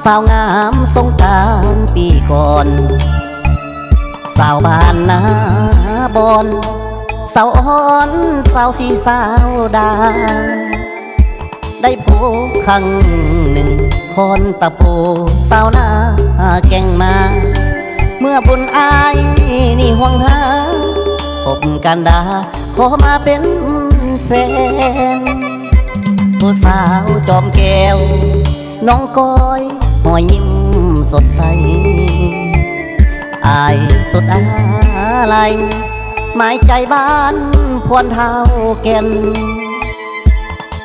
สาวงามสงกรานต์ปีก่อนสาวบ้านนาบอนสาวอ่อนสาวสีสาวดาได้พบครั้งหนึ่งคนตะโพสาวนาแก่งมาเมื่อบุญอายนี่ห่วงหาพบกันดาขอมาเป็นแฟนผู้สาวจอมแก้วน้องก้อยหอยยิ้มสดใสอายสุดอะไรหมายใจบ้านพวนเท้าแก่น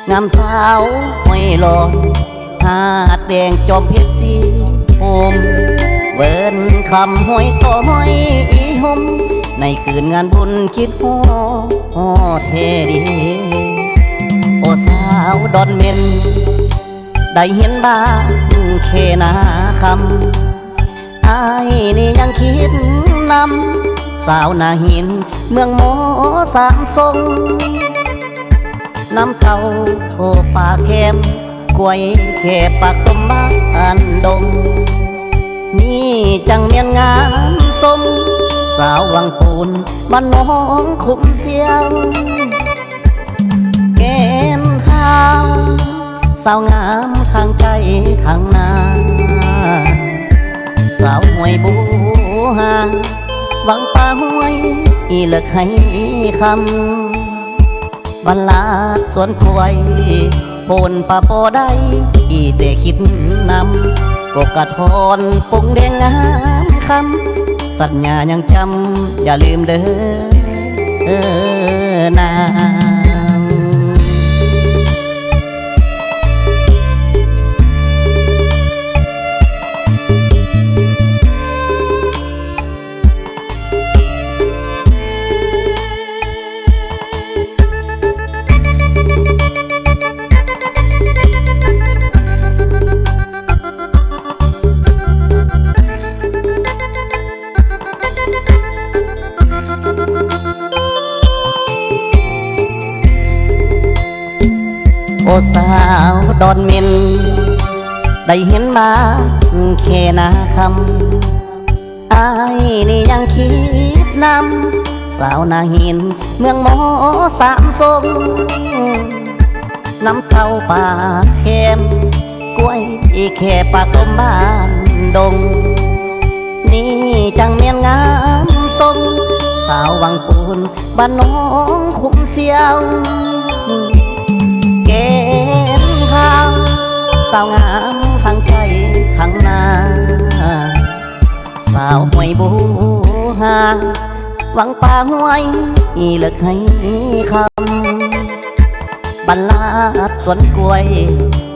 งามสาวห้อยหลอนหาดแดงจอมเพชรสีโอมเวิร์นคำห้อยต่อห้อยอีหมในคืนงานบุญคิดฮอดเทดีโอสาวดอนเมนได้เห็นบ้านเคนาคำอายนี่ยังคิดนำสาวนาหินเมืองโมสามทรงน้ำเต้าโอปากแคมกล้วยแค่ปากต้มบ้านดงนี่จังเมียนงามสมสาววังปูนบ้านน้องคุ้มเสียงแกนข้าวสาวงามข้างใจข้างหน้าสาวหวยบูหาหวังป่าหวยอีเลิกให้คำบันลาดสวนกล้วยโพนป่าโปได้อีแต่คิดนำกกระทอนปงแดงงามคำสัญญายังจำอย่าลืมเด้อนางโอสาวดอนมินได้เห็นมาแค่นาคำอายนี่ยังคิดนำสาวนาหินเมืองโมสามทรงน้ำเต้าปากเค็มกล้วยอีแค่ปากต้มบ้านดงนี่จังเมียนงามทรงสาววังปูนบ้านน้องคุ้มเสียวเกณฑ์ข้าวสาวงามข้างใจข้างหน้าสาวหวยบูหาหวังป่าหวยอีเลิกให้คำบันลาดสวนกล้วย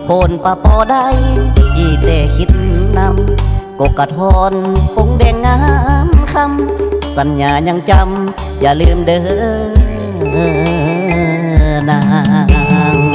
โพนป่าปอได้อีแต่คิดนำกกระทอนปงแดงงามคำสัญญายังจำอย่าลืมเด้อนาง